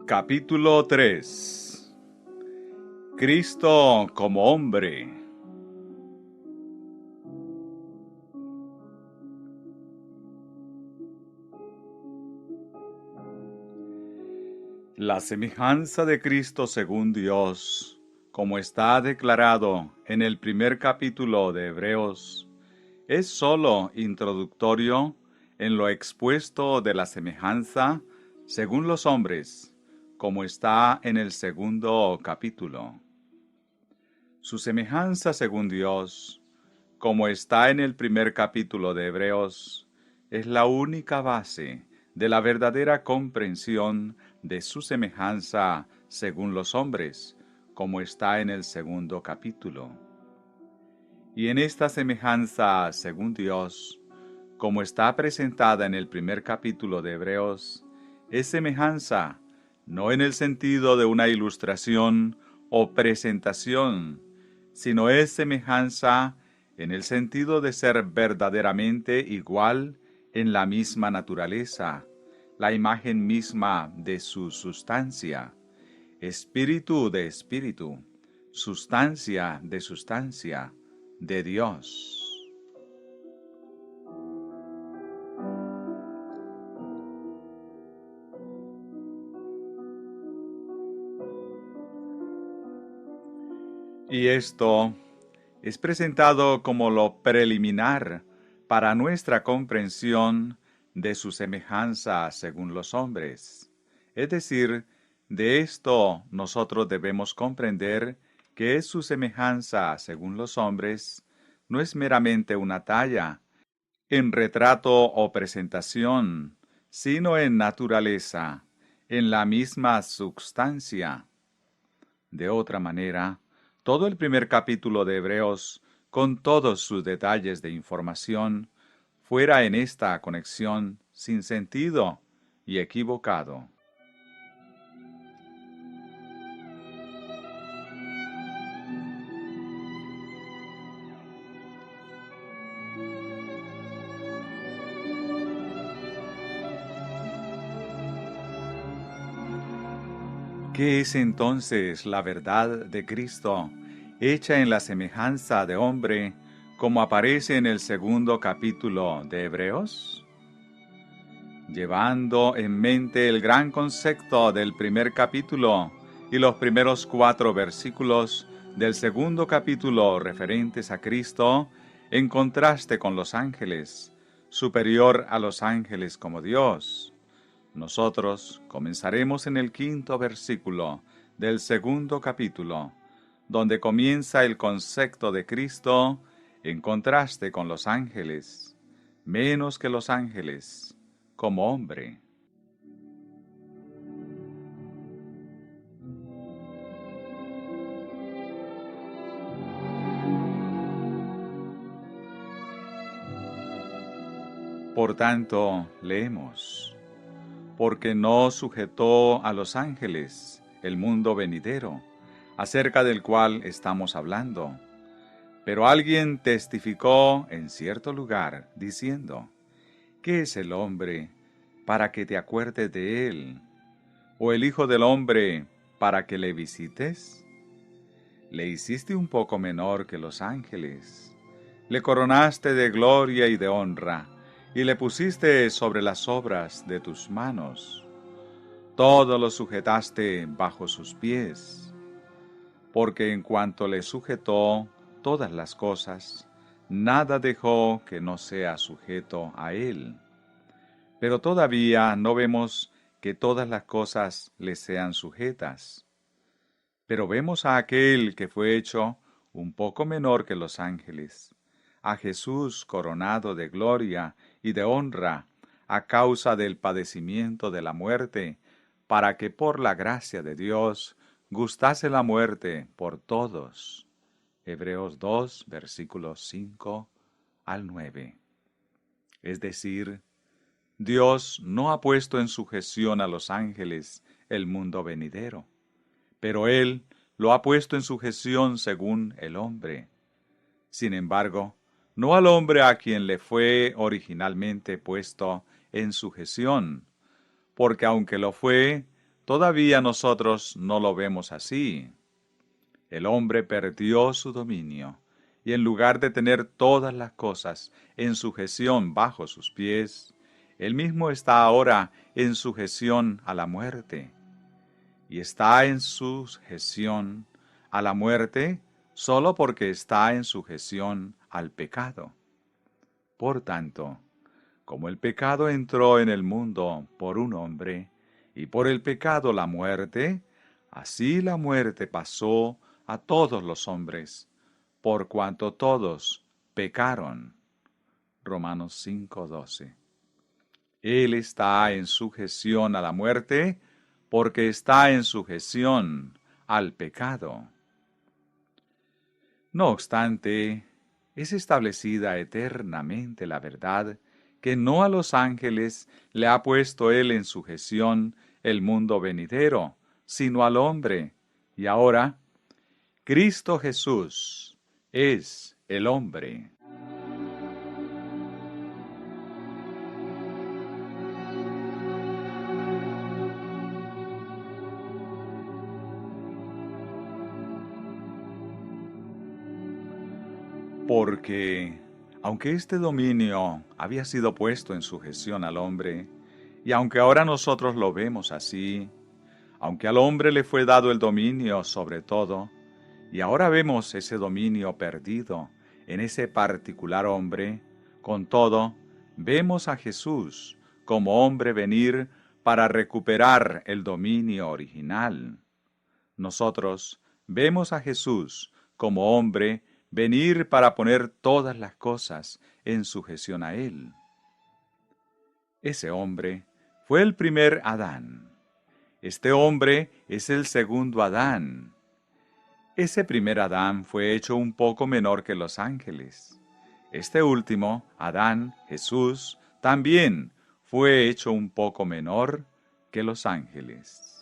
Capítulo 3. Cristo como hombre. La semejanza de Cristo según Dios, como está declarado en el primer capítulo de Hebreos, es sólo introductorio en lo expuesto de la semejanza según los hombres, como está en el segundo capítulo. Su semejanza según Dios, como está en el primer capítulo de Hebreos, es la única base de la verdadera comprensión de su semejanza según los hombres, como está en el segundo capítulo. Y en esta semejanza según Dios, como está presentada en el primer capítulo de Hebreos, es semejanza no en el sentido de una ilustración o presentación, sino es semejanza en el sentido de ser verdaderamente igual en la misma naturaleza, la imagen misma de su sustancia, espíritu de espíritu, sustancia de sustancia, de Dios. Y esto es presentado como lo preliminar para nuestra comprensión de su semejanza según los hombres. Es decir, de esto nosotros debemos comprender que su semejanza según los hombres no es meramente una talla, en retrato o presentación, sino en naturaleza, en la misma substancia. De otra manera, todo el primer capítulo de Hebreos, con todos sus detalles de información, fuera en esta conexión sin sentido y equivocado. ¿Qué es entonces la verdad de Cristo, hecha en la semejanza de hombre, como aparece en el segundo capítulo de Hebreos? Llevando en mente el gran concepto del primer capítulo y los primeros 4 versículos del segundo capítulo referentes a Cristo, en contraste con los ángeles, superior a los ángeles como Dios. Nosotros comenzaremos en el 5º versículo del segundo capítulo, donde comienza el concepto de Cristo en contraste con los ángeles, menos que los ángeles, como hombre. Por tanto, leemos, porque no sujetó a los ángeles el mundo venidero, acerca del cual estamos hablando. Pero alguien testificó en cierto lugar, diciendo, ¿qué es el hombre para que te acuerdes de él? ¿O el hijo del hombre para que le visites? Le hiciste un poco menor que los ángeles. Le coronaste de gloria y de honra, y le pusiste sobre las obras de tus manos. Todo lo sujetaste bajo sus pies. Porque en cuanto le sujetó todas las cosas, nada dejó que no sea sujeto a él. Pero todavía no vemos que todas las cosas le sean sujetas. Pero vemos a aquel que fue hecho un poco menor que los ángeles, a Jesús coronado de gloria y de honra a causa del padecimiento de la muerte, para que por la gracia de Dios gustase la muerte por todos. Hebreos 2, versículos 5 al 9. Es decir, Dios no ha puesto en sujeción a los ángeles el mundo venidero, pero Él lo ha puesto en sujeción según el hombre. Sin embargo, no al hombre a quien le fue originalmente puesto en sujeción, porque aunque lo fue, todavía nosotros no lo vemos así. El hombre perdió su dominio, y en lugar de tener todas las cosas en sujeción bajo sus pies, él mismo está ahora en sujeción a la muerte. Y está en sujeción a la muerte solo porque está en sujeción al pecado. Por tanto, como el pecado entró en el mundo por un hombre, y por el pecado la muerte, así la muerte pasó a todos los hombres, por cuanto todos pecaron. Romanos 5:12. Él está en sujeción a la muerte, porque está en sujeción al pecado. No obstante, es establecida eternamente la verdad que no a los ángeles le ha puesto él en sujeción el mundo venidero, sino al hombre. Y ahora, Cristo Jesús es el hombre. Porque, aunque este dominio había sido puesto en sujeción al hombre, y aunque ahora nosotros lo vemos así, aunque al hombre le fue dado el dominio sobre todo, y ahora vemos ese dominio perdido en ese particular hombre, con todo, vemos a Jesús como hombre venir para recuperar el dominio original. Nosotros vemos a Jesús como hombre venir para poner todas las cosas en sujeción a Él. Ese hombre fue el primer Adán. Este hombre es el segundo Adán. Ese primer Adán fue hecho un poco menor que los ángeles. Este último, Adán, Jesús, también fue hecho un poco menor que los ángeles.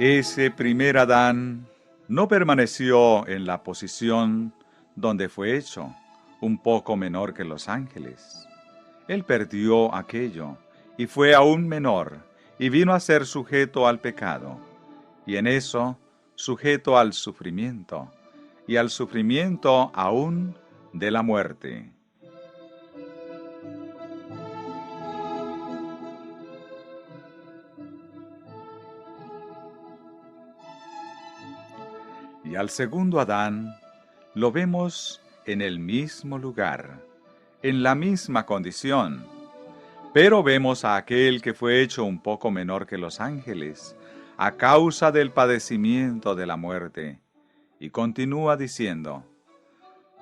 Ese primer Adán no permaneció en la posición donde fue hecho, un poco menor que los ángeles. Él perdió aquello y fue aún menor y vino a ser sujeto al pecado, y en eso sujeto al sufrimiento, y al sufrimiento aún de la muerte. Y al segundo Adán lo vemos en el mismo lugar, en la misma condición, pero vemos a aquel que fue hecho un poco menor que los ángeles, a causa del padecimiento de la muerte. Y continúa diciendo,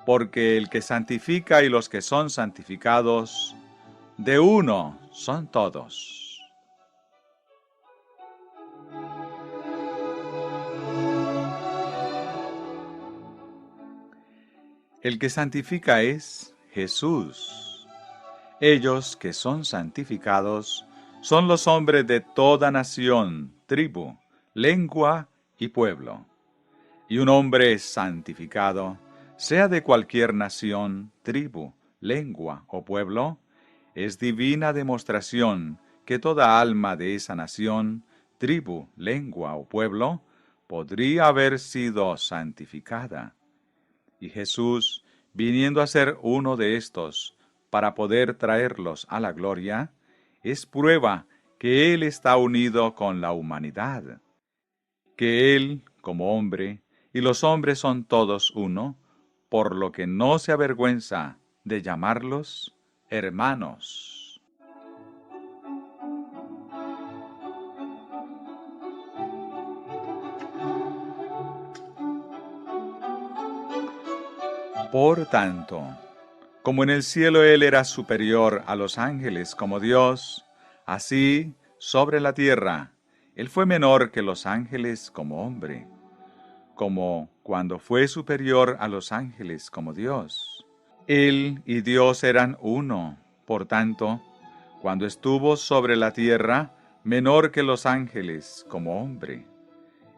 porque el que santifica y los que son santificados, de uno son todos. El que santifica es Jesús. Ellos que son santificados son los hombres de toda nación, tribu, lengua y pueblo. Y un hombre santificado, sea de cualquier nación, tribu, lengua o pueblo, es divina demostración que toda alma de esa nación, tribu, lengua o pueblo, podría haber sido santificada. Y Jesús, viniendo a ser uno de estos, para poder traerlos a la gloria, es prueba que Él está unido con la humanidad, que Él, como hombre, y los hombres son todos uno, por lo que no se avergüenza de llamarlos hermanos. Por tanto, como en el cielo Él era superior a los ángeles como Dios, así, sobre la tierra, Él fue menor que los ángeles como hombre, como cuando fue superior a los ángeles como Dios. Él y Dios eran uno, por tanto, cuando estuvo sobre la tierra, menor que los ángeles como hombre.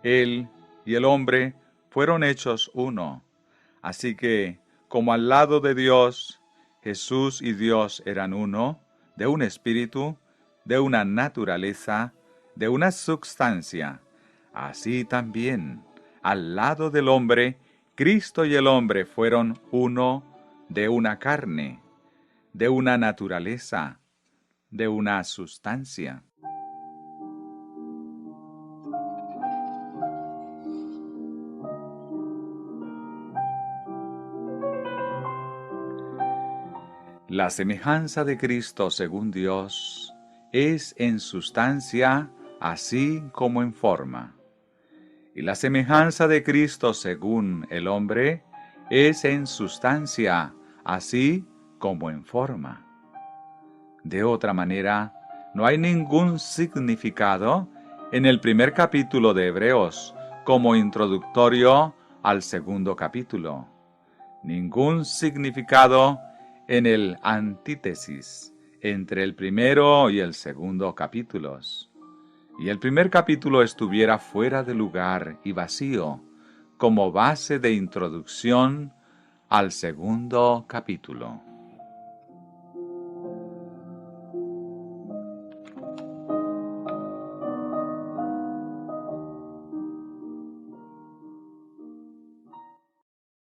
Él y el hombre fueron hechos uno. Así que, como al lado de Dios, Jesús y Dios eran uno, de un espíritu, de una naturaleza, de una substancia, así también, al lado del hombre, Cristo y el hombre fueron uno, de una carne, de una naturaleza, de una sustancia. La semejanza de Cristo según Dios es en sustancia así como en forma. Y la semejanza de Cristo según el hombre es en sustancia así como en forma. De otra manera, no hay ningún significado en el primer capítulo de Hebreos como introductorio al segundo capítulo. Ningún significado en el antítesis entre el primero y el segundo capítulos. Y el primer capítulo estuviera fuera de lugar y vacío, como base de introducción al segundo capítulo.